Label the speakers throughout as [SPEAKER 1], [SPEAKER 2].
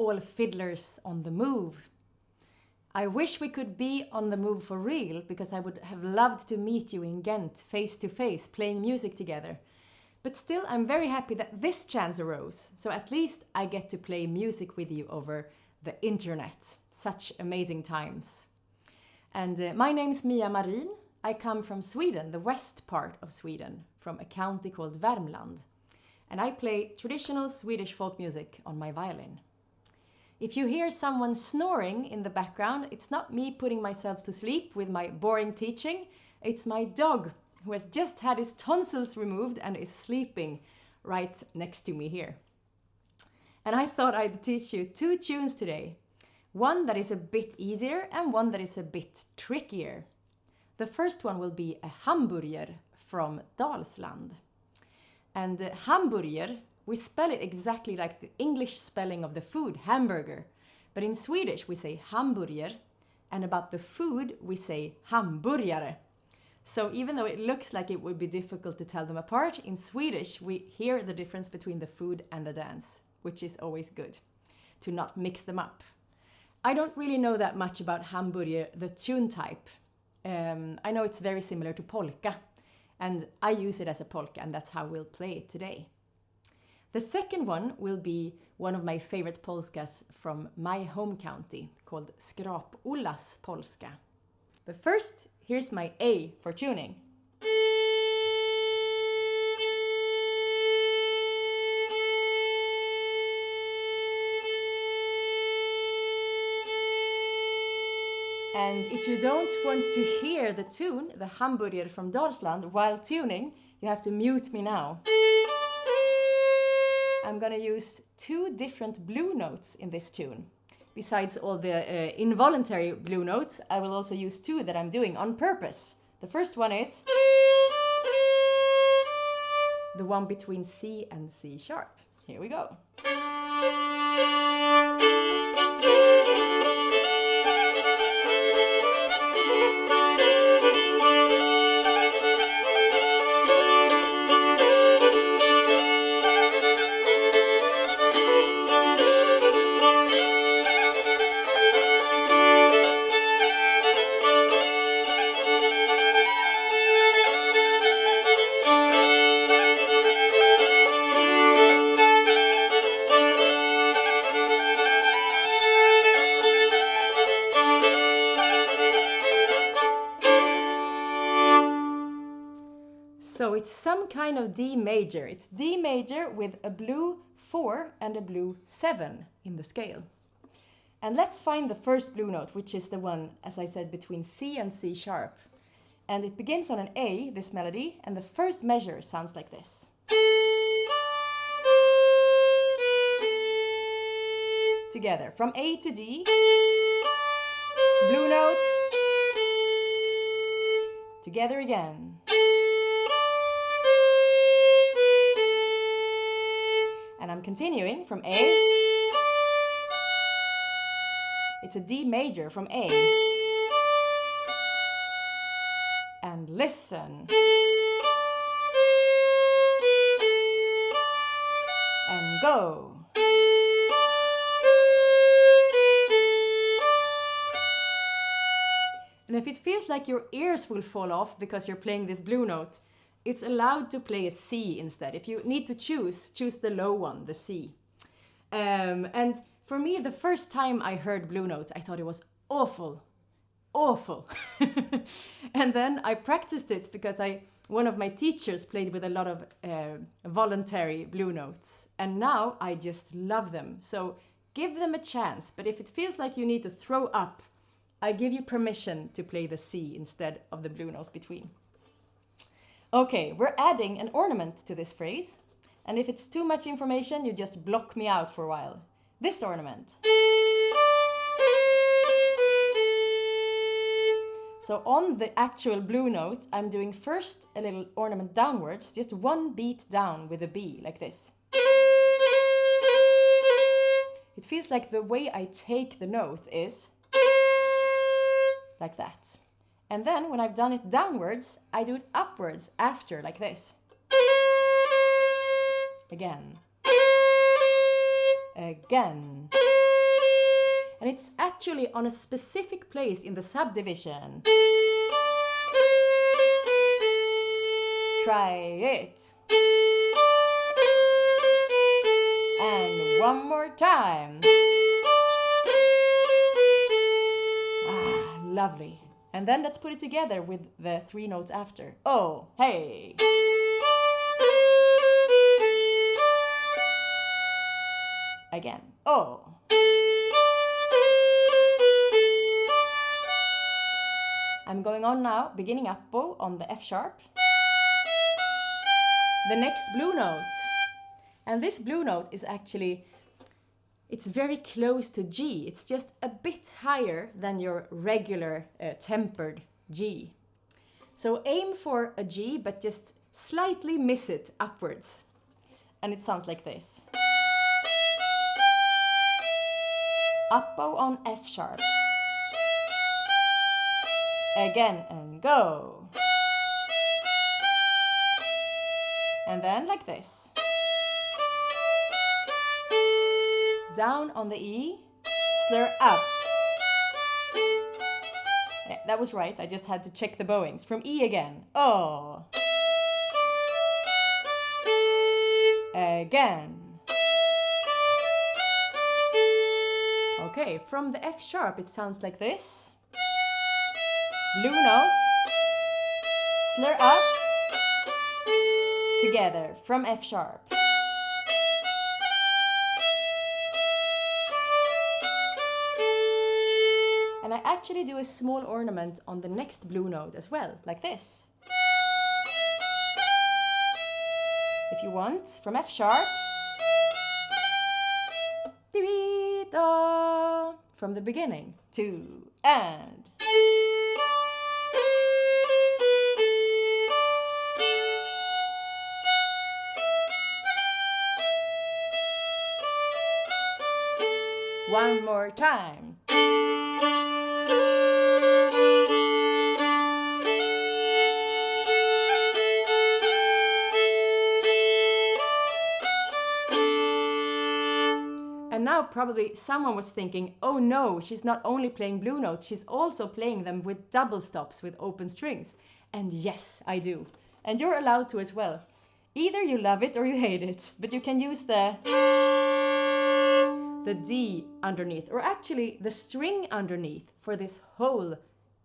[SPEAKER 1] call Fiddlers on the Move. I wish we could be on the move for real, because I would have loved to meet you in Ghent, face to face, playing music together. But still, I'm very happy that this chance arose, so at least I get to play music with you over the internet. Such amazing times. And my name's Mia Marin. I come from Sweden, the west part of Sweden, from a county called Värmland. And I play traditional Swedish folk music on my violin. If you hear someone snoring in the background, it's not me putting myself to sleep with my boring teaching, it's my dog, who has just had his tonsils removed and is sleeping right next to me here. And I thought I'd teach you 2 tunes today. One that is a bit easier and one that is a bit trickier. The first one will be a Hamburier from Dalsland. And Hamburier, we spell it exactly like the English spelling of the food, hamburger. But in Swedish we say Hamburier, and about the food we say Hamburgare. So even though it looks like it would be difficult to tell them apart, in Swedish we hear the difference between the food and the dance, which is always good, to not mix them up. I don't really know that much about Hamburier, the tune type. I know it's very similar to polka, and I use it as a polka, and that's how we'll play it today. The second one will be one of my favorite polskas from my home county, called Skrap-Ollas polska. But first, here's my A for tuning. And if you don't want to hear the tune, the Hamburier from Dalsland, while tuning, you have to mute me now. I'm gonna use 2 different blue notes in this tune. Besides all the involuntary blue notes, I will also use 2 that I'm doing on purpose. The first one is the one between C and C sharp. Here we go. So it's some kind of D major. It's D major with a blue 4 and a blue 7 in the scale. And let's find the first blue note, which is the one, as I said, between C and C sharp. And it begins on an A, this melody, and the first measure sounds like this. Together, from A to D, blue note, together again. And I'm continuing from A. It's a D major from A. And listen. And go. And if it feels like your ears will fall off because you're playing this blue note, it's allowed to play a C instead. If you need to choose the low one, the C. And for me, the first time I heard blue notes, I thought it was awful. And then I practiced it because one of my teachers played with a lot of voluntary blue notes. And now I just love them. So give them a chance. But if it feels like you need to throw up, I give you permission to play the C instead of the blue note between. Okay, we're adding an ornament to this phrase. And if it's too much information, you just block me out for a while. This ornament. So on the actual blue note, I'm doing first a little ornament downwards, just 1 beat down with a B, like this. It feels like the way I take the note is like that. And then when I've done it downwards, I do it upwards after, like this. Again. Again. And it's actually on a specific place in the subdivision. Try it. And one more time. Ah, lovely. And then let's put it together with the 3 notes after. Oh, hey. Again. Oh. I'm going on now, beginning up bow on the F sharp. The next blue note. And this blue note is actually, it's very close to G. It's just a bit higher than your regular tempered G. So aim for a G, but just slightly miss it upwards. And it sounds like this. Up bow on F sharp. Again and go. And then like this. Down on the E, slur up. Yeah, that was right, I just had to check the bowings. From E again. Oh. Again. Okay, from the F sharp it sounds like this. Blue note, slur up, together from F sharp. And I actually do a small ornament on the next blue note as well, like this. If you want, from F sharp, from the beginning, 2 and. One more time. And now probably someone was thinking, oh no, she's not only playing blue notes, she's also playing them with double stops with open strings. And yes, I do. And you're allowed to as well. Either you love it or you hate it, but you can use the D underneath, or actually the string underneath for this whole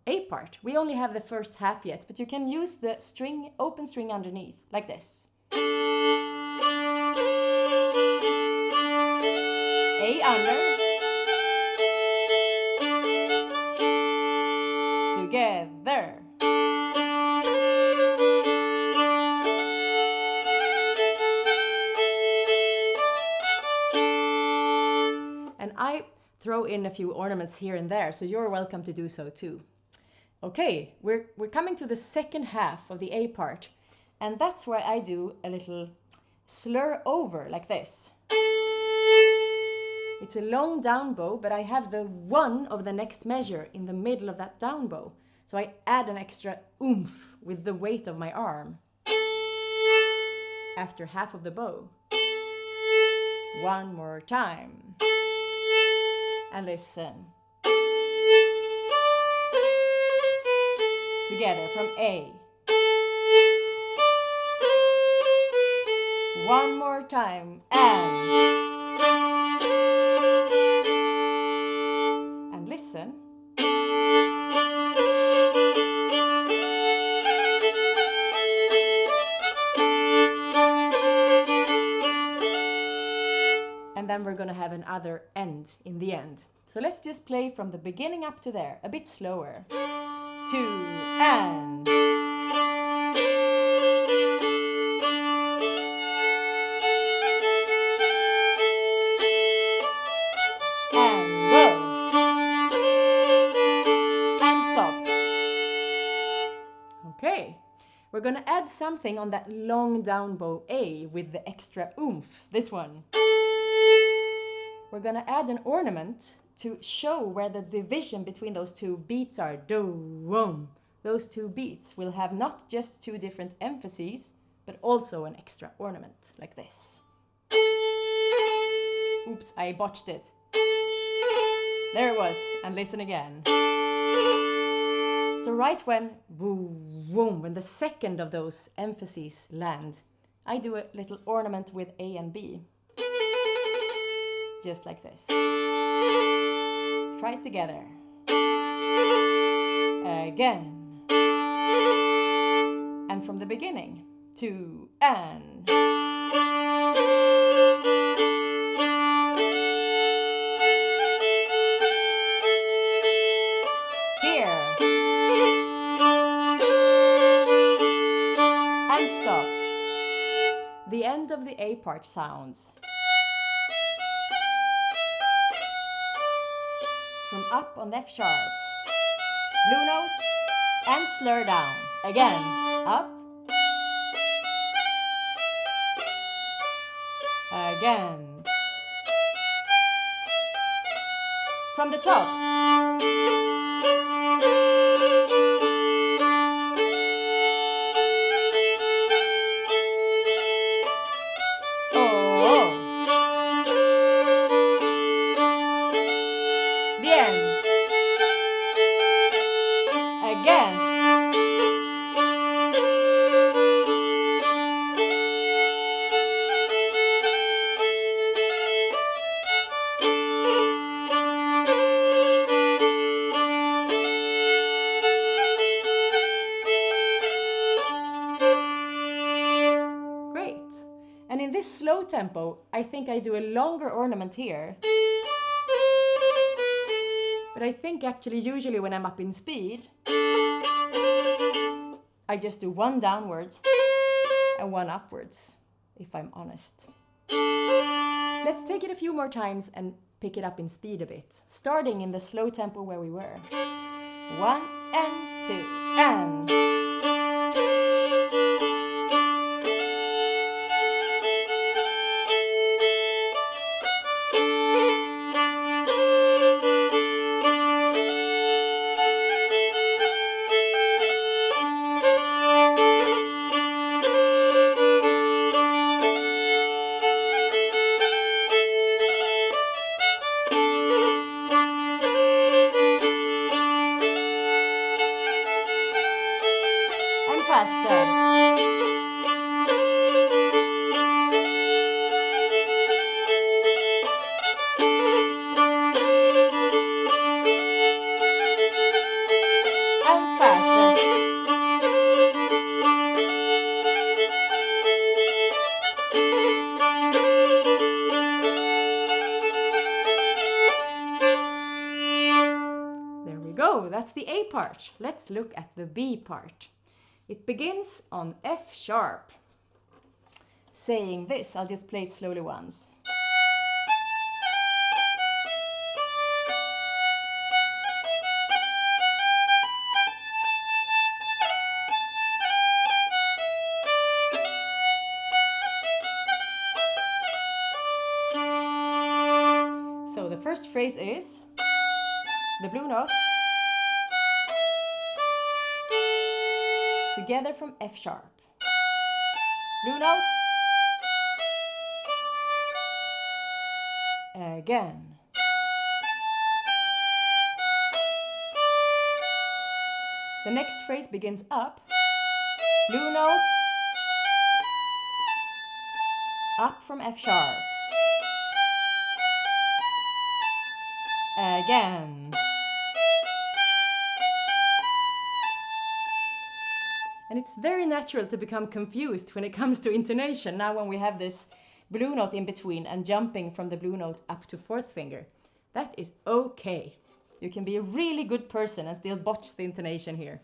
[SPEAKER 1] A part. We only have the first half yet, but you can use the string, open string underneath, like this. A under, together. And I throw in a few ornaments here and there, so you're welcome to do so too. Okay, we're coming to the second half of the A part, and that's where I do a little slur over like this. It's a long down bow, but I have the 1 of the next measure in the middle of that down bow. So I add an extra oomph with the weight of my arm. After half of the bow. One more time. And listen. Together from A. One more time and listen. And then we're gonna have another end in the end. So let's just play from the beginning up to there, a bit slower. 2 and. We're gonna add something on that long down bow A with the extra oomph, this one. We're gonna add an ornament to show where the division between those two beats are. Do-wom. Those two beats will have not just 2 different emphases, but also an extra ornament, like this. Oops, I botched it. There it was, and listen again. So right when when the second of those emphases land, I do a little ornament with A and B. Just like this. Try it together. Again. And from the beginning, 2 and. Here. And stop. The end of the A part sounds. From up on the F sharp, blue note, and slur down. Again, up. Again. From the top. Slow tempo, I think I do a longer ornament here. But I think actually usually when I'm up in speed, I just do one downwards and one upwards, if I'm honest. Let's take it a few more times and pick it up in speed a bit, starting in the slow tempo where we were. 1 and 2 and. That's the A part. Let's look at the B part. It begins on F sharp. Saying this, I'll just play it slowly once. So the first phrase is the blue note together from F sharp. Blue note. Again. The next phrase begins up. Blue note. Up from F sharp. Again. And it's very natural to become confused when it comes to intonation now when we have this blue note in between and jumping from the blue note up to fourth finger. That is okay. You can be a really good person and still botch the intonation here.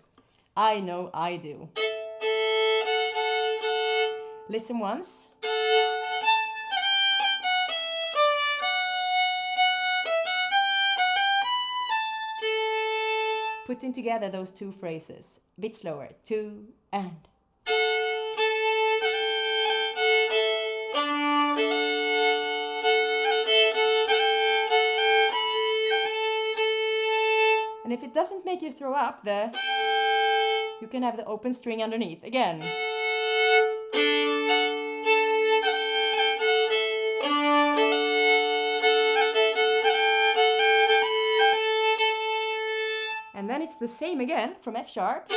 [SPEAKER 1] I know I do. Listen once. Putting together those two phrases, a bit slower, 2 and. And if it doesn't make you throw up, you can have the open string underneath again. And then it's the same again from F sharp.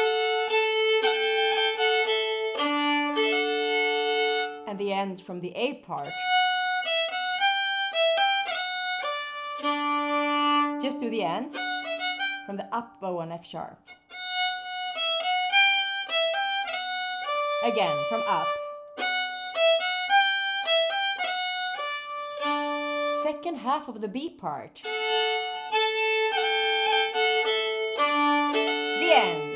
[SPEAKER 1] And the end from the A part. Just do the end from the up bow on F sharp. Again, from up. Second half of the B part. The end.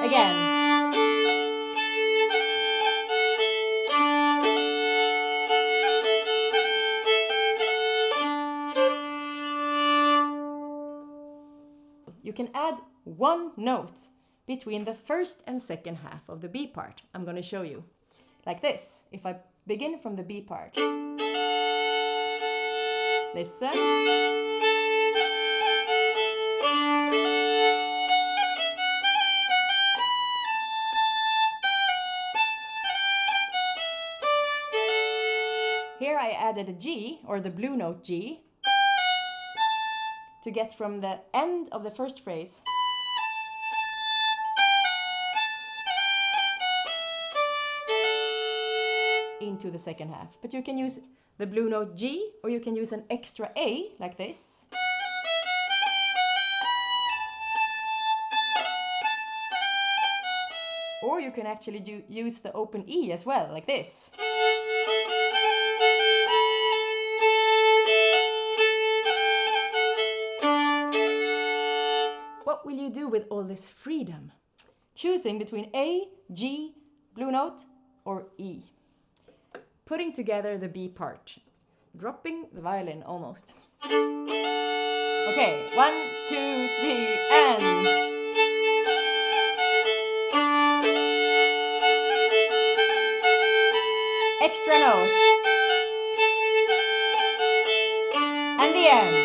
[SPEAKER 1] Again. You can add one note between the first and second half of the B part. I'm going to show you. Like this. If I begin from the B part. Listen. Here I added a G, or the blue note G, to get from the end of the first phrase into the second half. But you can use the blue note G, or you can use an extra A, like this. Or you can actually use the open E as well, like this. What will you do with all this freedom? Choosing between A, G, blue note, or E. Putting together the B part. Dropping the violin almost. Okay, 1, 2, 3, and... Extra note. And the end.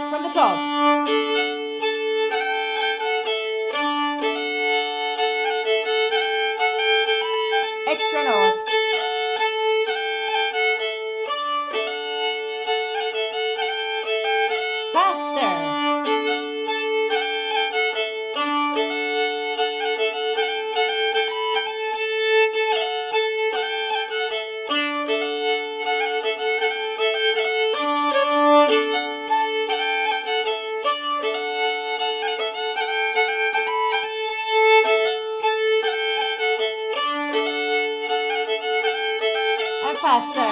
[SPEAKER 1] From the top. Extra note. Faster. Faster.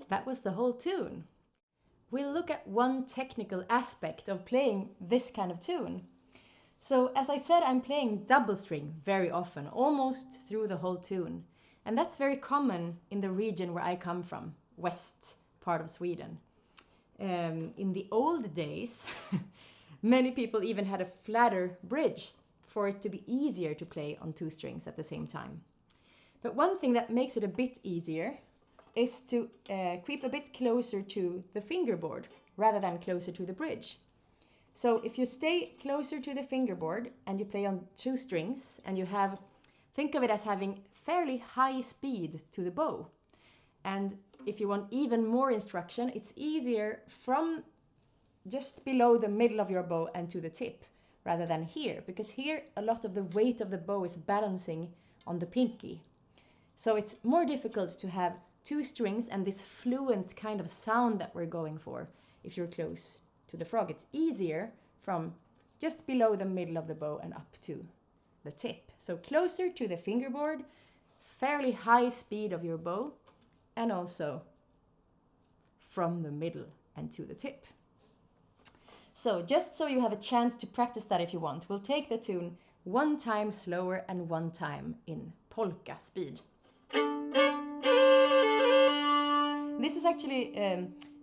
[SPEAKER 1] That was the whole tune. We'll look at one technical aspect of playing this kind of tune. So, as I said, I'm playing double string very often, almost through the whole tune. And that's very common in the region where I come from, west part of Sweden. In the old days, many people even had a flatter bridge for it to be easier to play on two strings at the same time. But one thing that makes it a bit easier is to creep a bit closer to the fingerboard rather than closer to the bridge. So if you stay closer to the fingerboard and you play on two strings and you have, think of it as having fairly high speed to the bow. And if you want even more instruction, it's easier from just below the middle of your bow and to the tip rather than here, because here a lot of the weight of the bow is balancing on the pinky. So it's more difficult to have two strings and this fluent kind of sound that we're going for if you're close to the frog. It's easier from just below the middle of the bow and up to the tip. So closer to the fingerboard, fairly high speed of your bow, and also from the middle and to the tip. So just so you have a chance to practice that if you want, we'll take the tune one time slower and one time in polka speed. This is actually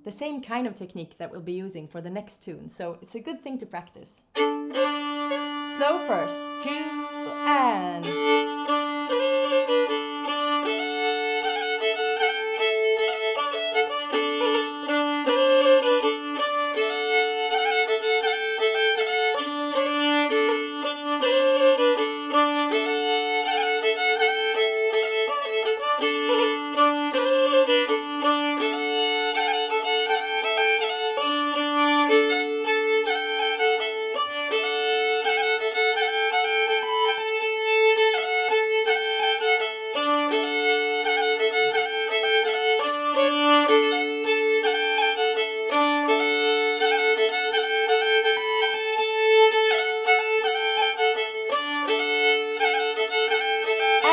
[SPEAKER 1] the same kind of technique that we'll be using for the next tune, so it's a good thing to practice. Slow first, 2 and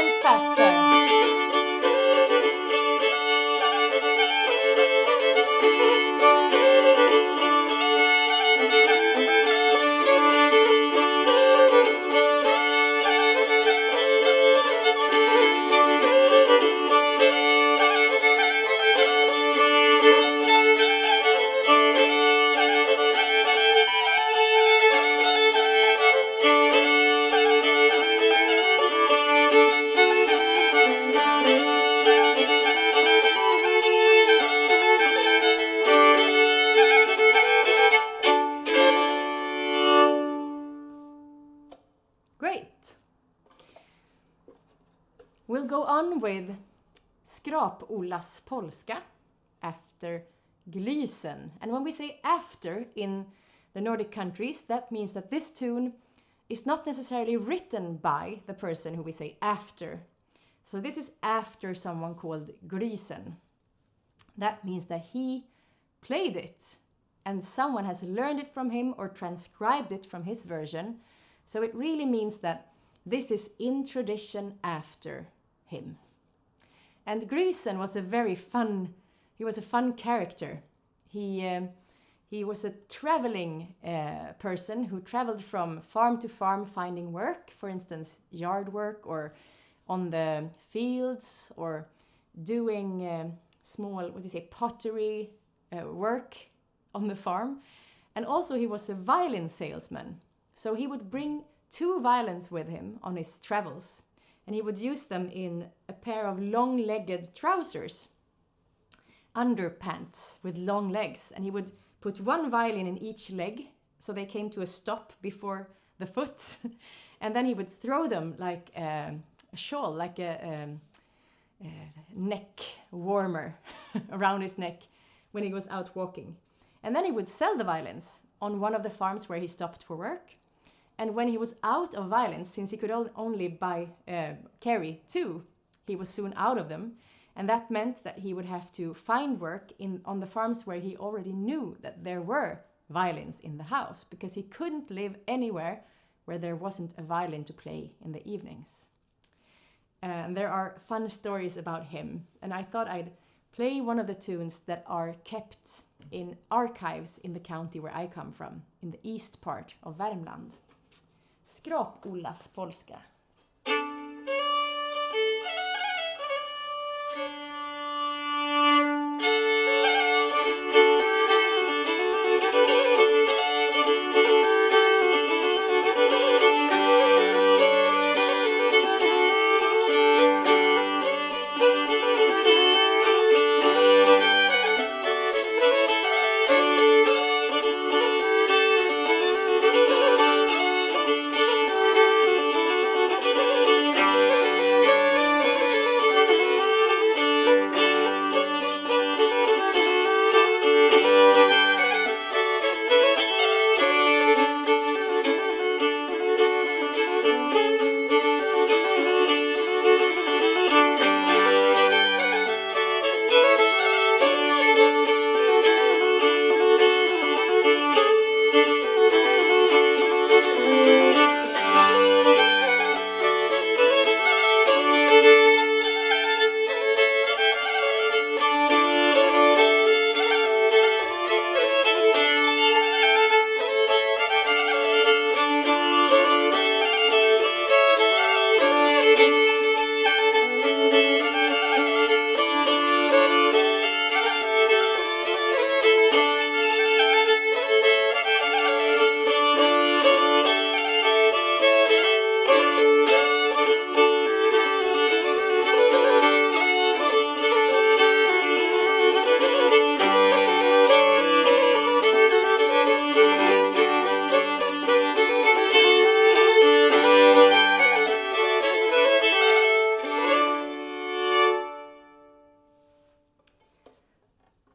[SPEAKER 1] and faster. We'll go on with Skrap-Ollas polska after Glysen. And when we say after in the Nordic countries, that means that this tune is not necessarily written by the person who we say after. So this is after someone called Glysen. That means that he played it and someone has learned it from him or transcribed it from his version. So it really means that this is in tradition after him. And Glysen was a fun character. He was a traveling person who traveled from farm to farm finding work, for instance, yard work or on the fields or doing small, pottery work on the farm. And also he was a violin salesman. So he would bring 2 violins with him on his travels. And he would use them in a pair of long-legged trousers, underpants with long legs. And he would put 1 violin in each leg, so they came to a stop before the foot. And then he would throw them like a shawl, like a neck warmer around his neck when he was out walking. And then he would sell the violins on one of the farms where he stopped for work. And when he was out of violins, since he could only carry 2, he was soon out of them. And that meant that he would have to find work on the farms where he already knew that there were violins in the house, because he couldn't live anywhere where there wasn't a violin to play in the evenings. And there are fun stories about him. And I thought I'd play one of the tunes that are kept in archives in the county where I come from, in the east part of Värmland. Skrap-Ollas polska.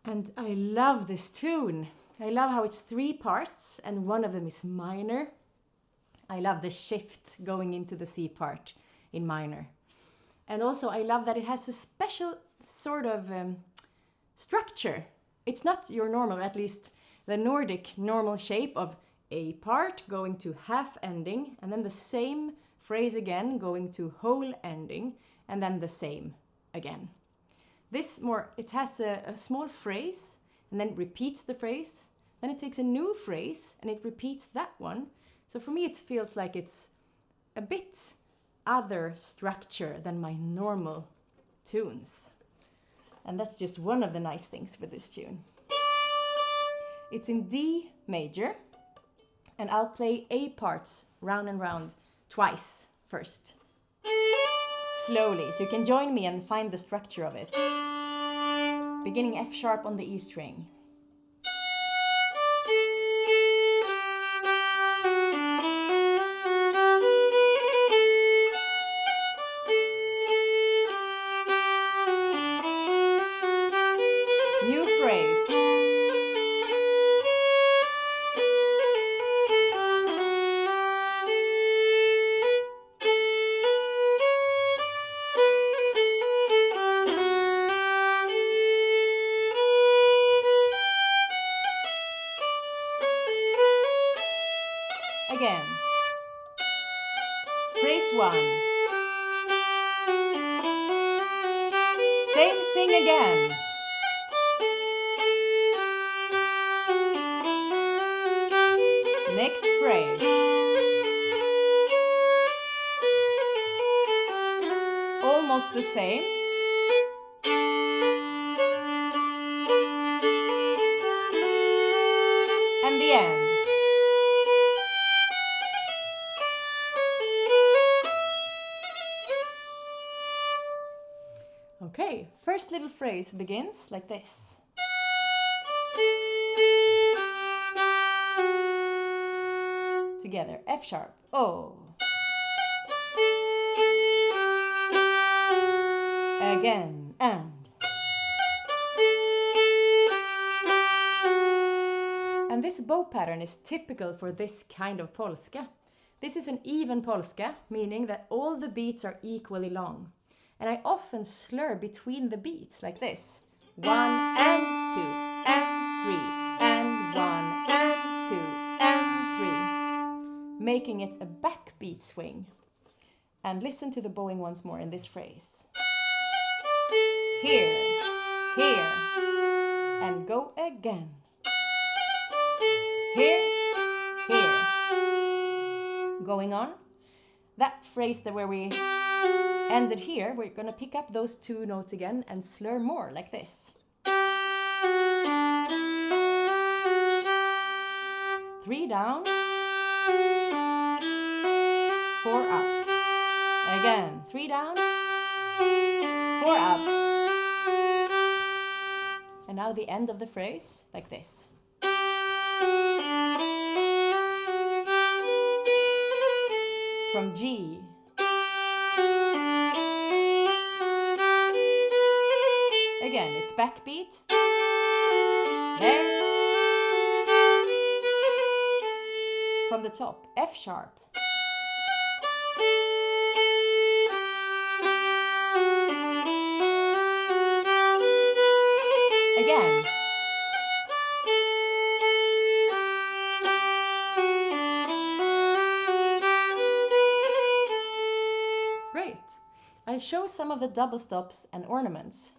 [SPEAKER 1] And I love this tune. I love how it's 3 parts and one of them is minor. I love the shift going into the C part in minor. And also I love that it has a special sort of structure. It's not your normal, at least the Nordic normal shape of A part going to half ending and then the same phrase again, going to whole ending, and then the same again. It has a small phrase, and then it repeats the phrase, then it takes a new phrase, and it repeats that one. So for me it feels like it's a bit other structure than my normal tunes. And that's just one of the nice things with this tune. It's in D major, and I'll play A parts round and round twice first. Slowly, so you can join me and find the structure of it. Beginning F sharp on the E string. New phrase. Again. Phrase 1. Same thing again. Next phrase. Almost the same. And the end. Okay, first little phrase begins like this. Together, F sharp, O. Again, and. And this bow pattern is typical for this kind of polska. This is an even polska, meaning that all the beats are equally long. And I often slur between the beats like this. 1 and 2 and 3 and 1 and 2 and 3. Making it a backbeat swing. And listen to the bowing once more in this phrase. Here, here, and go again. Here, here. Going on. That phrase where we ended here, we're going to pick up those two notes again and slur more like this. 3 down, 4 up. Again, 3 down, 4 up. And now the end of the phrase like this. From G. Again, it's backbeat. There. From the top, F sharp. Again. Great. I'll show some of the double stops and ornaments.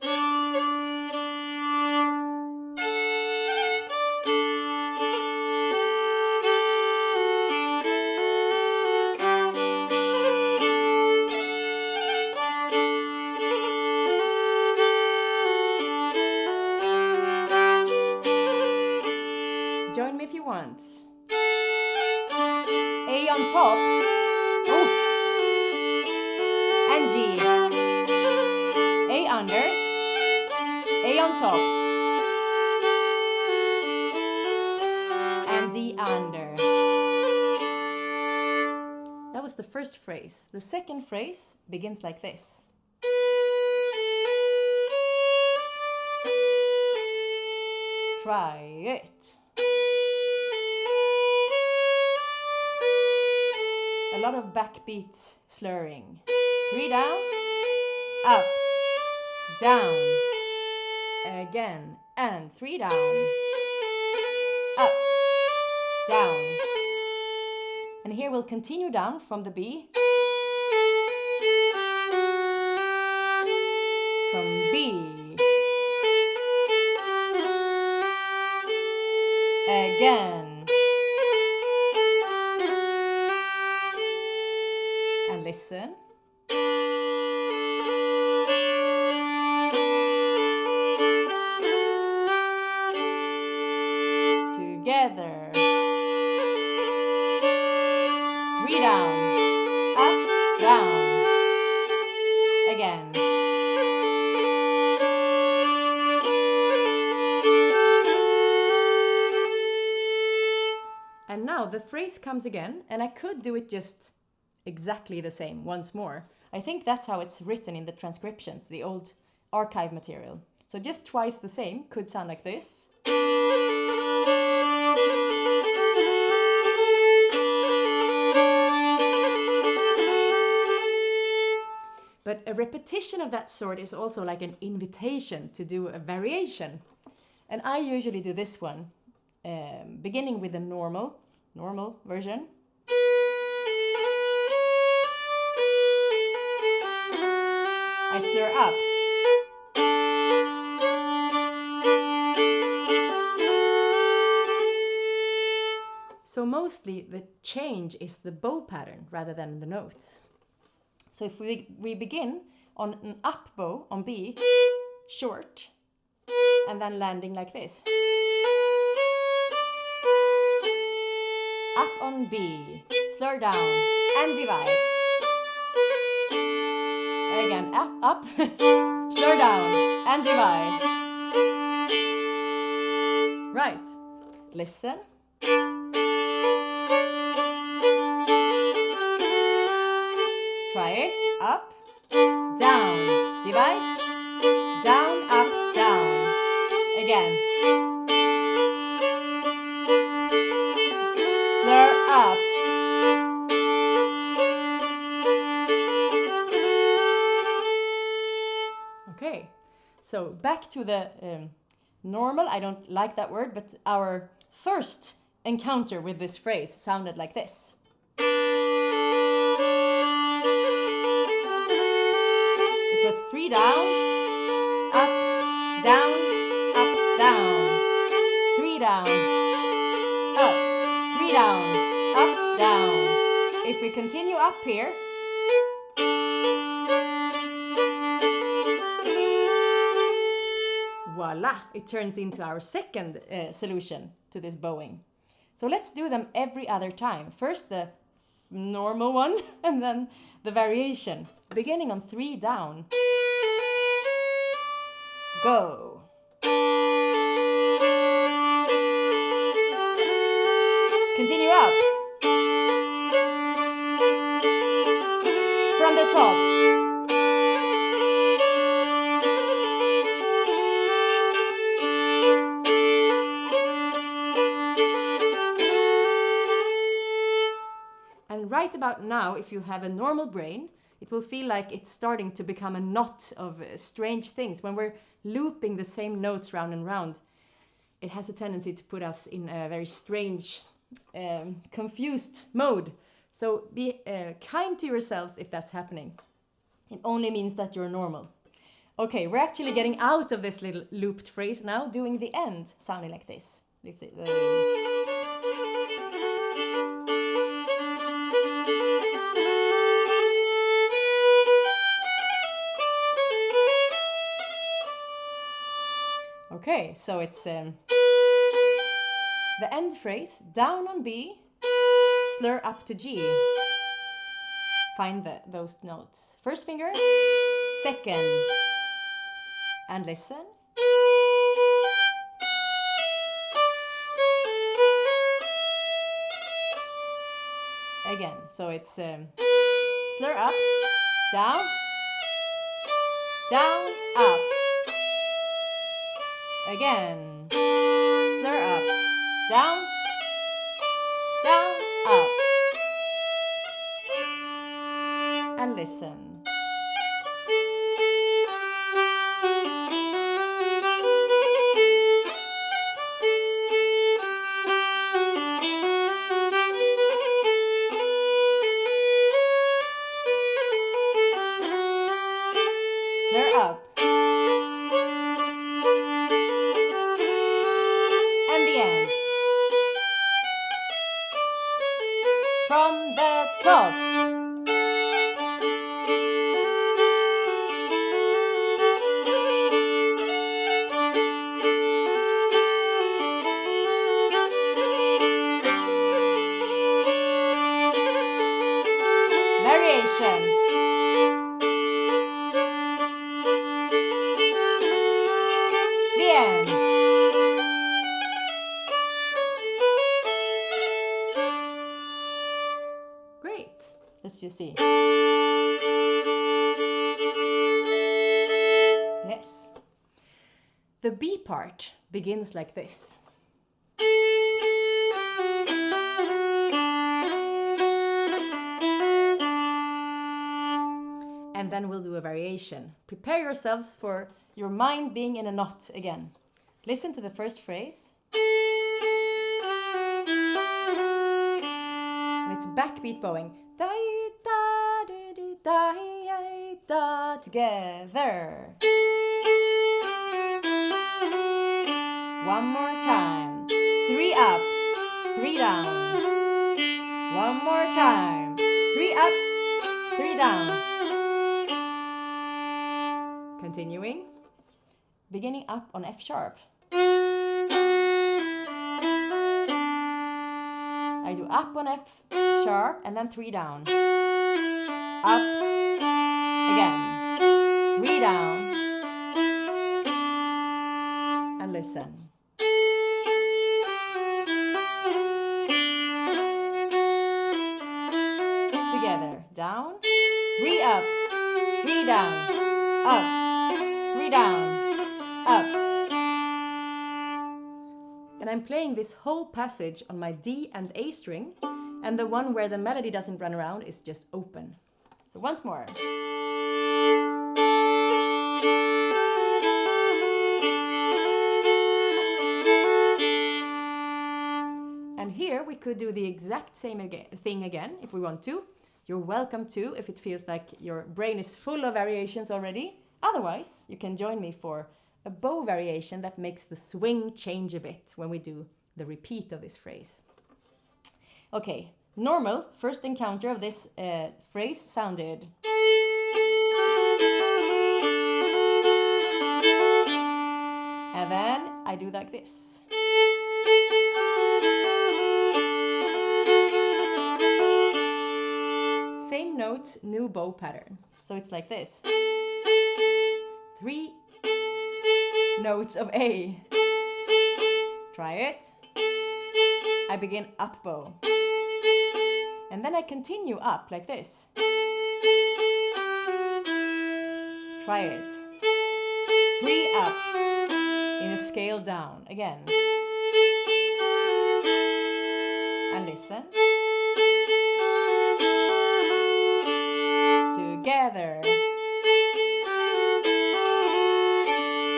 [SPEAKER 1] Join me if you want. A on top. Ooh. And G. A under. A on top. And D under. That was the first phrase. The second phrase begins like this. Try it. A lot of backbeat slurring. 3 down, up, down, again, and 3 down, up, down. And here we'll continue down from the B Again. And listen. Together. 3 down. Up, down. Again. And now the phrase comes again, and I could do it just exactly the same once more. I think that's how it's written in the transcriptions, the old archive material. So just twice the same could sound like this. But a repetition of that sort is also like an invitation to do a variation. And I usually do this one, beginning with the normal version. I slur up. So mostly the change is the bow pattern rather than the notes. So if we begin on an up bow on B, short, and then landing like this. Up on B, slur down, and divide. Again, up, slur down, and divide. Right, listen. Try it, up, down, divide, down, up, down. Again. Slur up. Okay, so back to the normal. I don't like that word, but our first encounter with this phrase sounded like this. It was 3 down, up, down, 3 down, up, 3 down, up, down. If we continue up here, voila, it turns into our second solution to this bowing. So let's do them every other time. First the normal one and then the variation. Beginning on 3 down. Go. Continue up. From the top. And right about now, if you have a normal brain, it will feel like it's starting to become a knot of strange things. When we're looping the same notes round and round, it has a tendency to put us in a very strange, confused mode. So be kind to yourselves if that's happening. It only means that you're normal. Okay, we're actually getting out of this little looped phrase now, doing the end, sounding like this. Let's see. Okay, so it's the end phrase, down on B, slur up to G. Find those notes. First finger, second, and listen. Again, so it's slur up, down, down, up. Again, slur up, down, down, up. And listen. Slur up. And the end. you see. Yes. The B part begins like this. And then we'll do a variation. Prepare yourselves for your mind being in a knot again. Listen to the first phrase. And it's backbeat bowing. Da da da da da together. One more time. 3 up, 3 down. One more time. 3 up, 3 down. Continuing. Beginning up on F sharp. I do up on F sharp and then 3 down. Up again. 3 down. And listen. Together. Down. 3 up. 3 down. Up. 3 down. Up. And I'm playing this whole passage on my D and A string, and the one where the melody doesn't run around is just open. So once more. And here we could do the exact same thing again if we want to. You're welcome to if it feels like your brain is full of variations already. Otherwise, you can join me for a bow variation that makes the swing change a bit when we do the repeat of this phrase. Okay, normal first encounter of this phrase sounded. And then I do like this. Same notes, new bow pattern. So it's like this. 3 notes of A. Try it. I begin up bow. And then I continue up like this. Try it. 3 up in a scale down again. And listen. Together.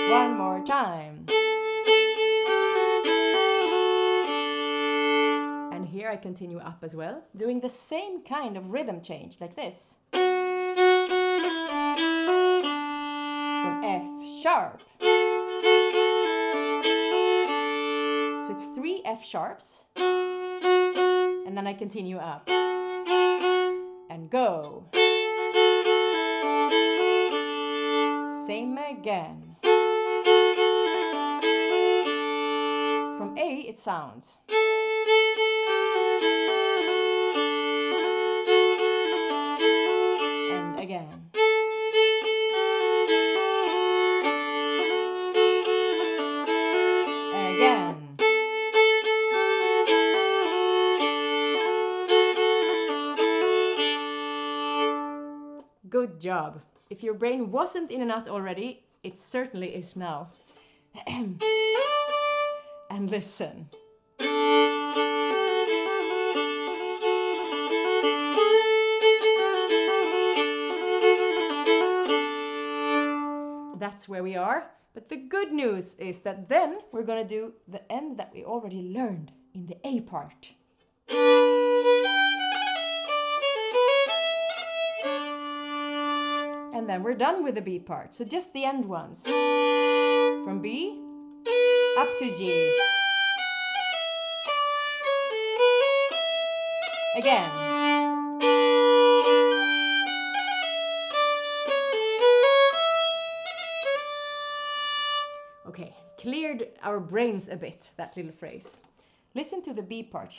[SPEAKER 1] One more time. And here I continue up as well, doing the same kind of rhythm change like this. From F sharp. So it's 3 F sharps. And then I continue up. And go. Same again. From A it sounds. And again. Again. Good job. If your brain wasn't in a knot already, it certainly is now. And listen. That's where we are. But the good news is that then we're going to do the end that we already learned in the A part. And then we're done with the B part. So just the end ones. From B up to G. Again. Okay, cleared our brains a bit, that little phrase. Listen to the B part.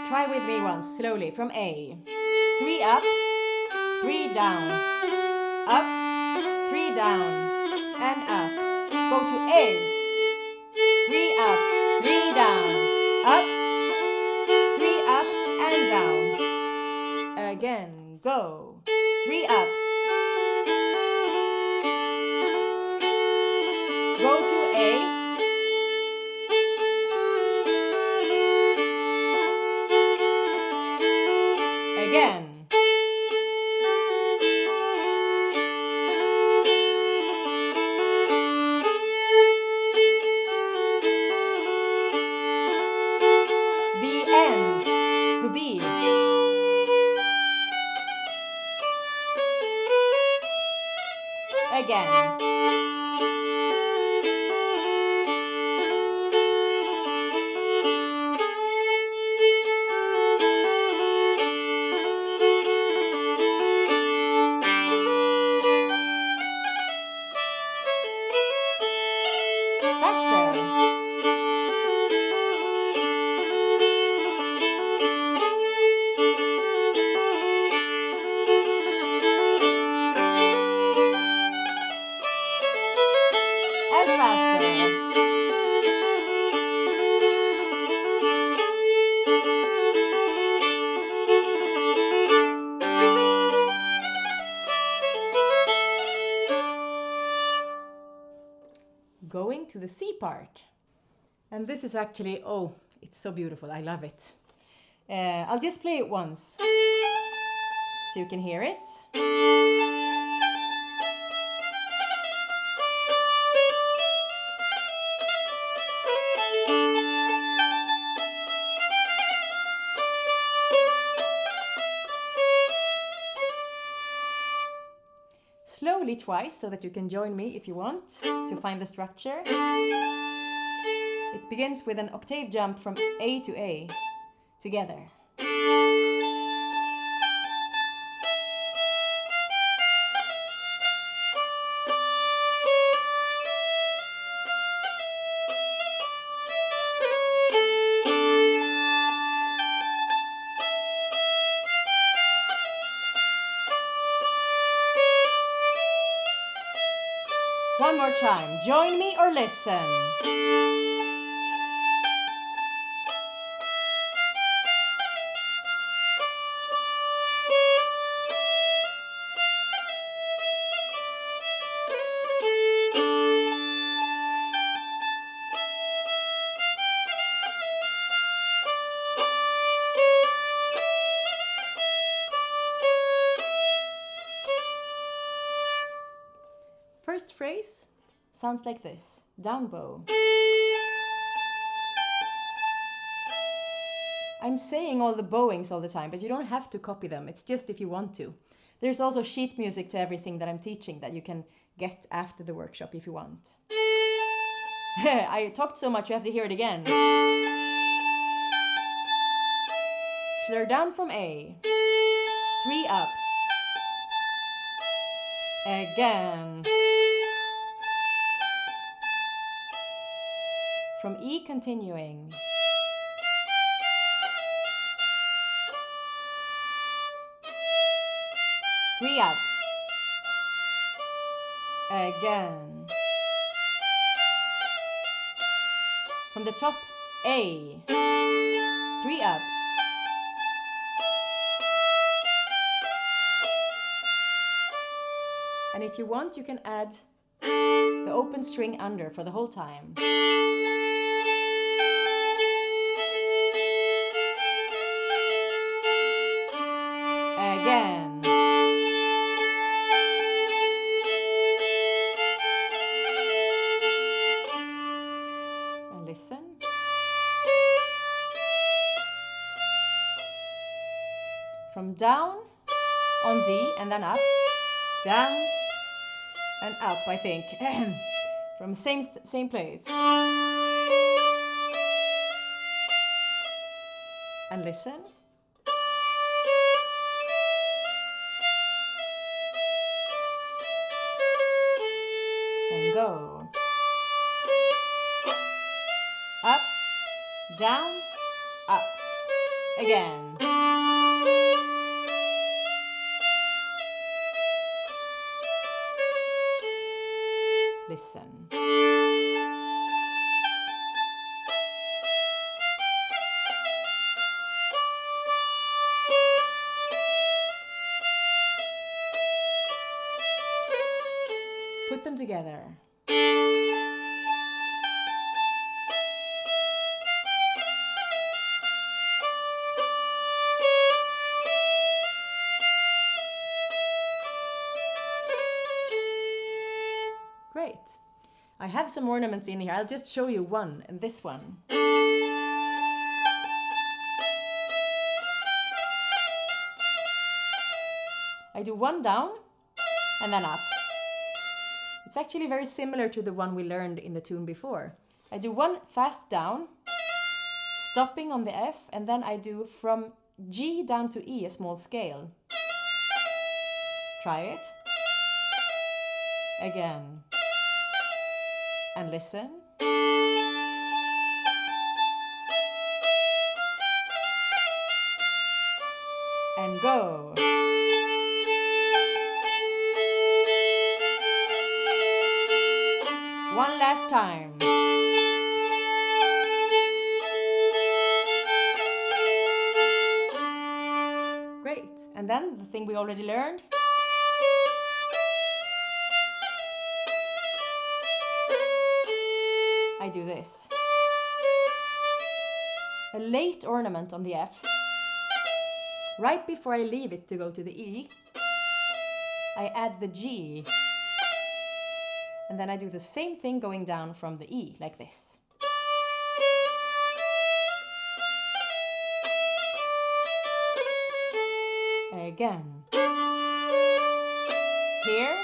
[SPEAKER 1] Try with me once, slowly, from A. 3 up, 3 down. up, 3 down, and up. Go to A, 3 up, 3 down, up, 3 up, and down. Again, go, 3 up. Go to A. Again. The end to B. Again. Going to the C part. And this is actually, oh, it's so beautiful. I love it. I'll just play it once so you can hear it. Slowly twice so that you can join me if you want to find the structure. It begins with an octave jump from A to A together. One more time. Join me or listen. First phrase sounds like this, down bow. I'm saying all the bowings all the time, but you don't have to copy them. It's just if you want to. There's also sheet music to everything that I'm teaching that you can get after the workshop if you want. I talked so much you have to hear it again. Slur down from A. 3 up. Again. From E continuing. Three up. Again. From the top A. 3 up. And if you want, you can add the open string under for the whole time. Again. And listen. From down on D and then up, down and up, I think. From same place. And listen. And go. Up, down, up. Again. Listen. Put them together. Great. I have some ornaments in here. I'll just show you one, and this one. I do one down and then up. It's actually very similar to the one we learned in the tune before. I do one fast down, stopping on the F, and then I do from G down to E, a small scale. Try it. Again. And listen. And go. One last time. Great. And then the thing we already learned. I do this. A late ornament on the F. Right before I leave it to go to the E, I add the G. And then I do the same thing going down from the E, like this. Again. Here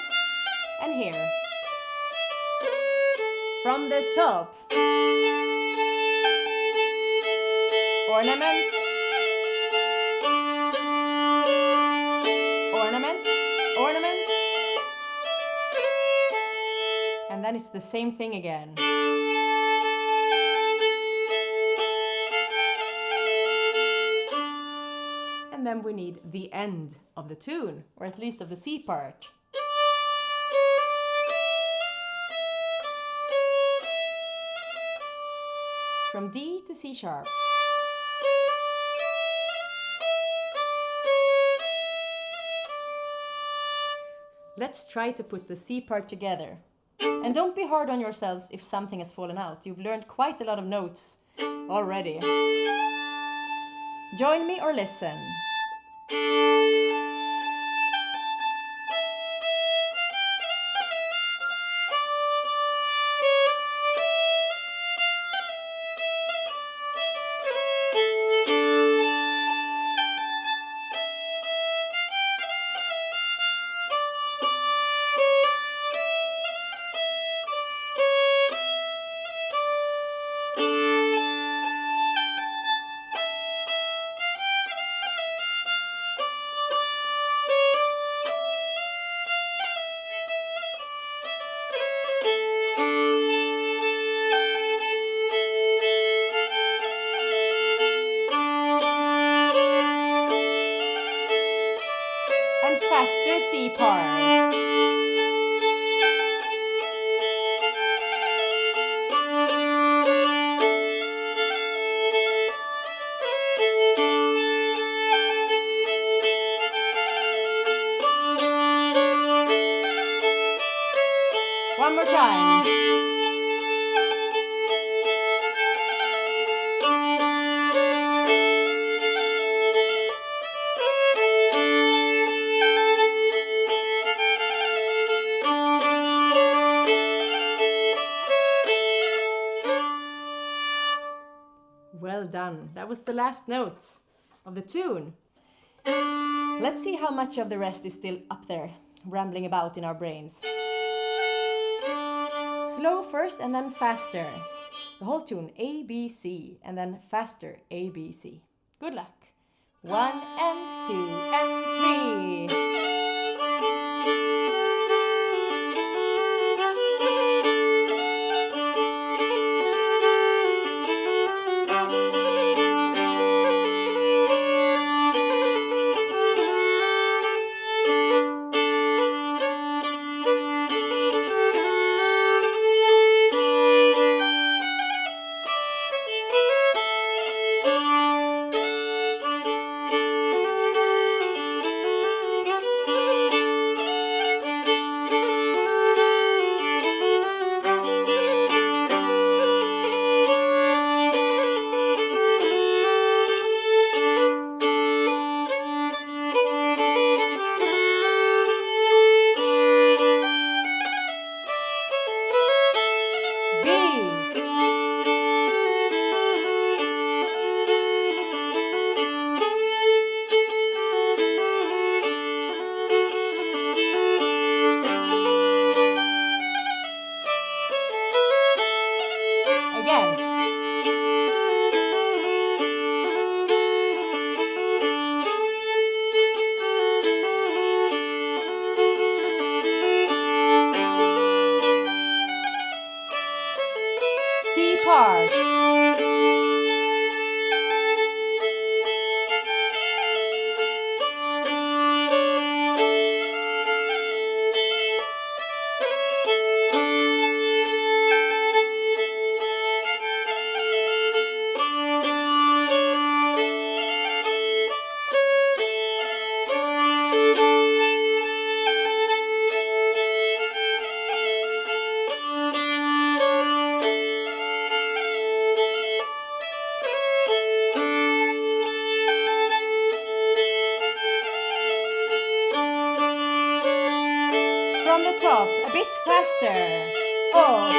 [SPEAKER 1] and here. From the top. Ornament. Ornament. Ornament. And then it's the same thing again. And then we need the end of the tune, or at least of the C part. From D to C sharp. Let's try to put the C part together. And don't be hard on yourselves if something has fallen out. You've learned quite a lot of notes already. Join me or listen. Faster C part. One more time. Well done. That was the last note of the tune. Let's see how much of the rest is still up there, rambling about in our brains. Slow first and then faster. The whole tune, A, B, C, and then faster, A, B, C. Good luck. 1 and 2 and 3. and C part. From the top, a bit faster. Oh.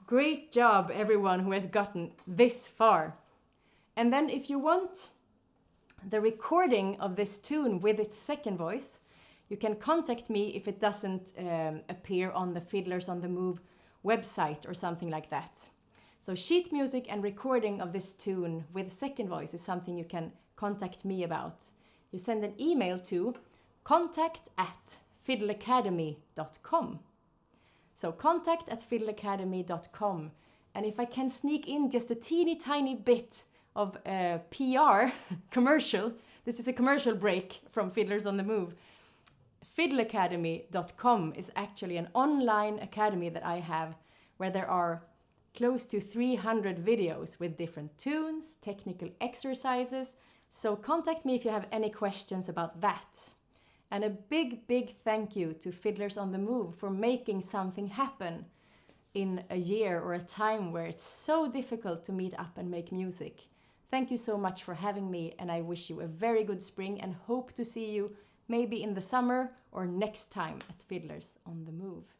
[SPEAKER 1] Great job, everyone who has gotten this far. And then if you want the recording of this tune with its second voice, you can contact me if it doesn't appear on the Fiddlers on the Move website or something like that. So sheet music and recording of this tune with second voice is something you can contact me about. You send an email to contact@fiddleacademy.com. So contact@fiddleacademy.com. And if I can sneak in just a teeny tiny bit of PR commercial, this is a commercial break from Fiddlers on the Move. Fiddleacademy.com is actually an online academy that I have where there are close to 300 videos with different tunes, technical exercises. So contact me if you have any questions about that. And a big, big thank you to Fiddlers on the Move for making something happen in a year or a time where it's so difficult to meet up and make music. Thank you so much for having me, and I wish you a very good spring and hope to see you maybe in the summer or next time at Fiddlers on the Move.